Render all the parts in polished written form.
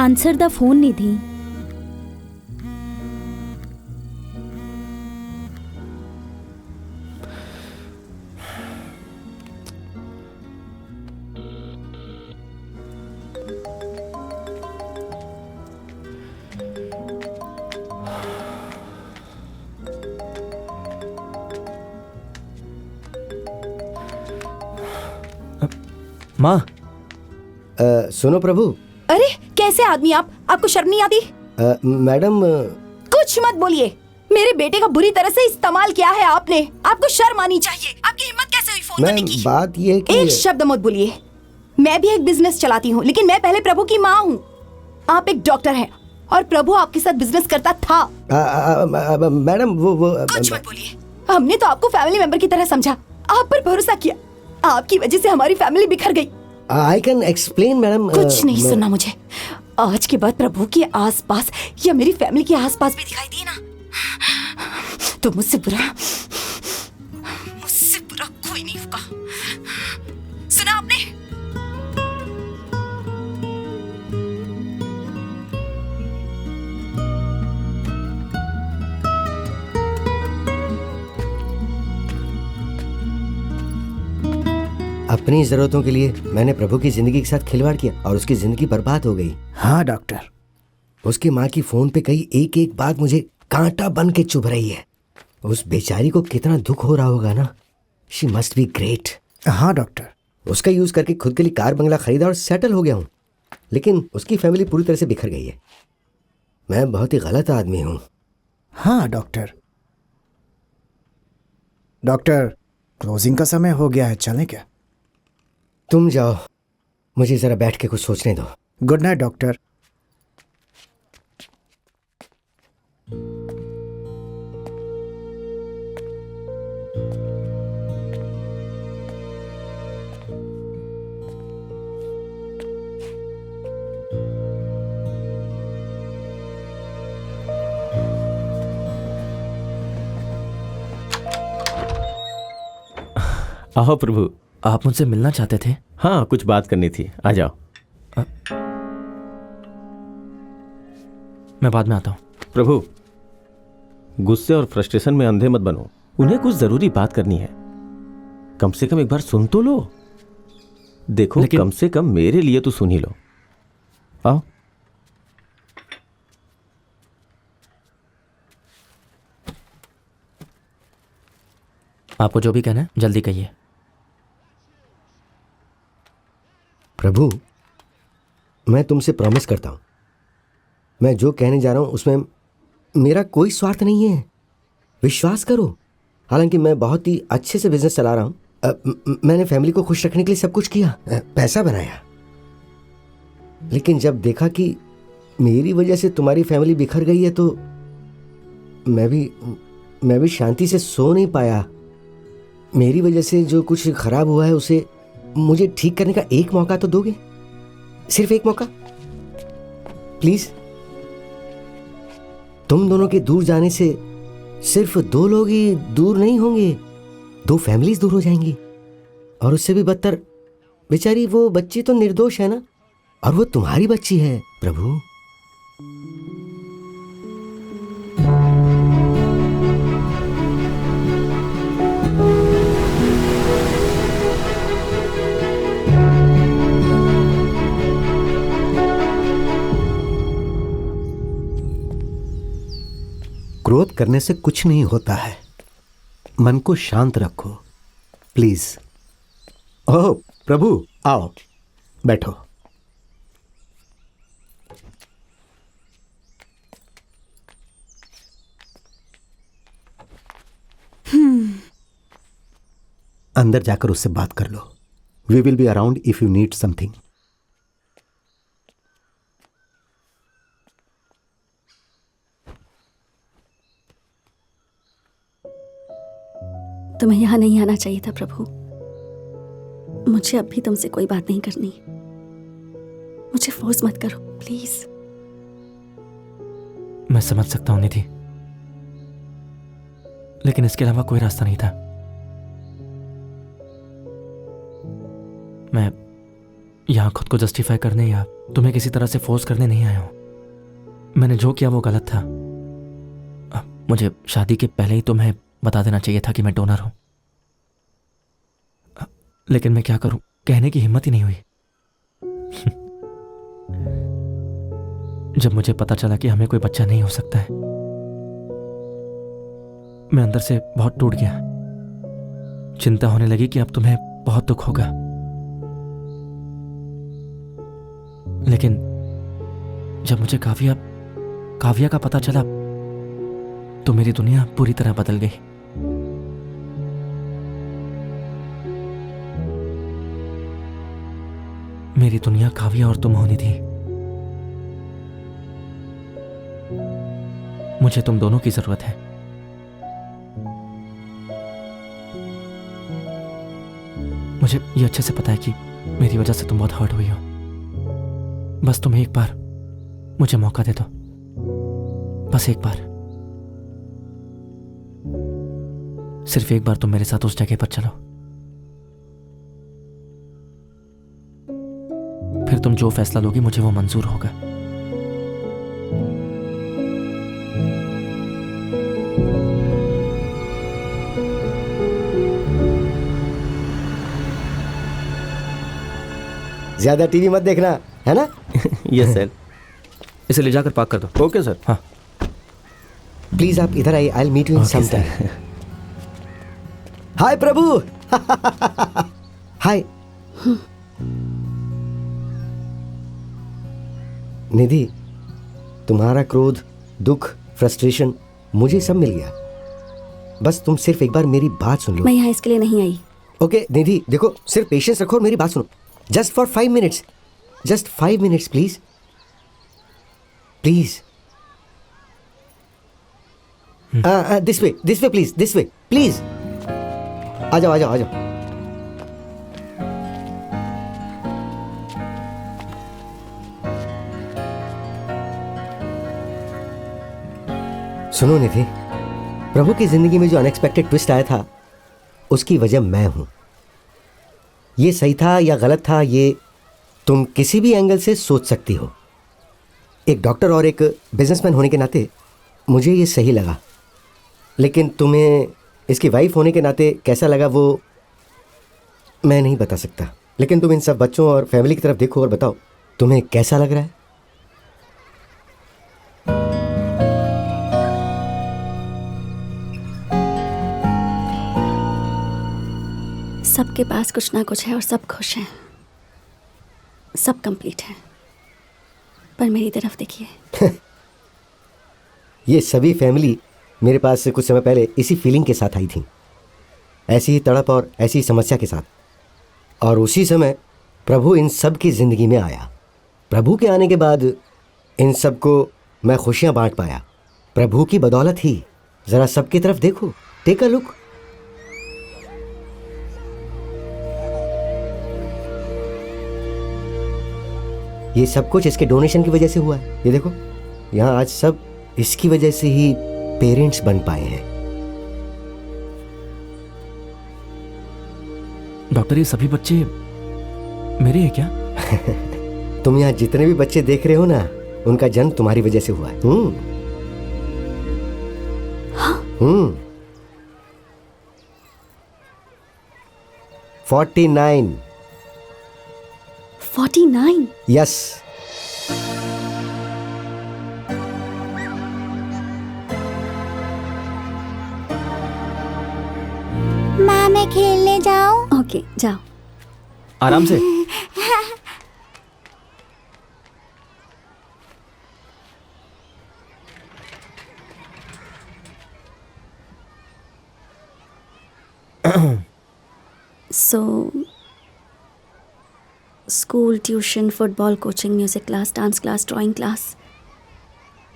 Answer the phone निधि। माँ। सुनो प्रभु। अरे कैसे आदमी आप, आपको शर्म नहीं आती? मैडम कुछ मत बोलिए, मेरे बेटे का बुरी तरह से इस्तेमाल किया है आपने। आपको शर्म आनी चाहिए। आपकी हिम्मत कैसे हुई फोन करने की? बात ये है कि एक शब्द मत बोलिए। मैं भी एक बिजनेस चलाती हूँ, लेकिन मैं पहले प्रभु की माँ हूँ। आप एक डॉक्टर हैं और प्रभु आपके साथ बिजनेस करता था। मैडम वो कुछ मत बोलिए। हमने तो आपको फैमिली मेंबर की तरह समझा, आप पर भरोसा किया। आपकी वजह से हमारी फैमिली बिखर गई। I can explain madam. कुछ नहीं सुनना मुझे। आज के बाद प्रभु के आसपास या मेरी फैमिली के आसपास भी दिखाई दिए ना, तो मुझसे बुरा कोई नहीं होगा। सुना आपने? अपनी जरूरतों के लिए मैंने प्रभु की जिंदगी के साथ खिलवाड़ किया और उसकी जिंदगी बर्बाद हो गई। हाँ डॉक्टर। उसकी माँ की फोन पे कही एक एक बात मुझे कांटा बन के चुभ रही है। उस बेचारी को कितना दुख हो रहा होगा ना। She must be great. हाँ डॉक्टर। उसका यूज करके खुद के लिए कार बंगला खरीदा और सेटल हो गया हूँ, लेकिन उसकी फैमिली पूरी तरह से बिखर गई है। मैं बहुत ही गलत आदमी हूँ। हाँ डॉक्टर। डॉक्टर क्लोजिंग का समय हो गया है, चलें क्या? तुम जाओ, मुझे जरा बैठ के कुछ सोचने दो। Good night doctor. आओ प्रभु। आप मुझसे मिलना चाहते थे? हाँ, कुछ बात करनी थी, आ जाओ। मैं बाद में आता हूँ। प्रभु, गुस्से और फ्रस्ट्रेशन में अंधे मत बनो। उन्हें कुछ जरूरी बात करनी है, कम से कम एक बार सुन तो लो। देखो, कम से कम मेरे लिए तो सुन ही लो। आओ। आपको जो भी कहना है जल्दी कहिए। प्रभु, मैं तुमसे प्रॉमिस करता हूं, मैं जो कहने जा रहा हूं उसमें मेरा कोई स्वार्थ नहीं है। विश्वास करो। हालांकि मैं बहुत ही अच्छे से बिजनेस चला रहा हूं। मैंने फैमिली को खुश रखने के लिए सब कुछ किया, पैसा बनाया, लेकिन जब देखा कि मेरी वजह से तुम्हारी फैमिली बिखर गई है तो मैं भी शांति से सो नहीं पाया। मेरी वजह से जो कुछ खराब हुआ है उसे मुझे ठीक करने का एक मौका तो दोगे? सिर्फ एक मौका प्लीज। तुम दोनों के दूर जाने से सिर्फ दो लोग ही दूर नहीं होंगे, दो फैमिलीज दूर हो जाएंगी। और उससे भी बदतर, बेचारी वो बच्ची तो निर्दोष है ना, और वो तुम्हारी बच्ची है प्रभु। क्रोध करने से कुछ नहीं होता है, मन को शांत रखो प्लीज। ओह प्रभु, आओ बैठो। अंदर जाकर उससे बात कर लो। We will be around if you need something. तुम्हें यहाँ नहीं आना चाहिए था प्रभु। मुझे अब भी तुमसे कोई बात नहीं करनी। मुझे फोर्स मत करो प्लीज। मैं समझ सकता हूं निधि, लेकिन इसके अलावा कोई रास्ता नहीं था। मैं यहाँ खुद को जस्टिफाई करने या तुम्हें किसी तरह से फोर्स करने नहीं आया हूँ। मैंने जो किया वो गलत था। मुझे शादी के पहले ही तुम्हें बता देना चाहिए था कि मैं डोनर हूँ, लेकिन मैं क्या करूँ, कहने की हिम्मत ही नहीं हुई। जब मुझे पता चला कि हमें कोई बच्चा नहीं हो सकता है, मैं अंदर से बहुत टूट गया। चिंता होने लगी कि अब तुम्हें बहुत दुख होगा, लेकिन जब मुझे काव्या का पता चला तो मेरी दुनिया पूरी तरह बदल गई। मेरी दुनिया काव्या और तुम होनी थी। मुझे तुम दोनों की जरूरत है। मुझे ये अच्छे से पता है कि मेरी वजह से तुम बहुत हर्ट हुई हो। बस तुम एक बार मुझे मौका दे दो, बस एक बार, सिर्फ एक बार तुम मेरे साथ उस जगह पर चलो। फिर तुम जो फैसला लोगी मुझे वो मंजूर होगा। ज्यादा टीवी मत देखना, है ना? Yes sir. इसे ले जाकर पार्क कर दो। Okay sir. हाँ, प्लीज आप इधर आइए, I will meet you in some time. हाय प्रभु। हाय निधि, तुम्हारा क्रोध, दुख, फ्रस्ट्रेशन मुझे सब मिल गया। बस तुम सिर्फ एक बार मेरी बात सुन लो। मैं यहाँ इसके लिए नहीं आई। ओके निधि, देखो सिर्फ पेशेंस रखो और मेरी बात सुनो। Just for 5 minutes, just 5 minutes please, please. This way please, this way please. आ जाओ आ जाओ आ जाओ। सुनो निधि, प्रभु की जिंदगी में जो अनएक्सपेक्टेड ट्विस्ट आया था उसकी वजह मैं हूं। ये सही था या गलत था ये तुम किसी भी एंगल से सोच सकती हो। एक डॉक्टर और एक बिजनेसमैन होने के नाते मुझे ये सही लगा, लेकिन तुम्हें इसकी वाइफ होने के नाते कैसा लगा वो मैं नहीं बता सकता। लेकिन तुम इन सब बच्चों और फैमिली की तरफ देखो और बताओ तुम्हें कैसा लग रहा है। सबके पास कुछ ना कुछ है और सब खुश हैं, सब कंप्लीट है। पर मेरी तरफ देखिए। ये सभी फैमिली मेरे पास कुछ समय पहले इसी फीलिंग के साथ आई थी, ऐसी ही तड़प और ऐसी ही समस्या के साथ। और उसी समय प्रभु इन सब की ज़िंदगी में आया। प्रभु के आने के बाद इन सब को मैं खुशियाँ बांट पाया, प्रभु की बदौलत ही। ज़रा सबकी तरफ देखो, टेक अ लुक। ये सब कुछ इसके डोनेशन की वजह से हुआ है। ये देखो यहाँ आज सब इसकी वजह से ही पेरेंट्स बन पाए हैं। डॉक्टर ये सभी बच्चे मेरे हैं क्या? तुम यहाँ जितने भी बच्चे देख रहे हो ना, उनका जन्म तुम्हारी वजह से हुआ है। 49। 49? यस। माँ मैं खेलने जाऊं? ओके जाओ। आराम से। So school, tuition, football coaching, music class, dance class, drawing class,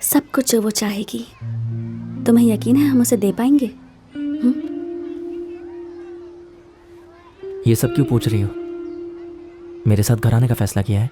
सब कुछ जो वो चाहेगी, तुम्हें यकीन है हम उसे दे पाएंगे? ये सब क्यों पूछ रही हो? मेरे साथ घर आने का फैसला किया है?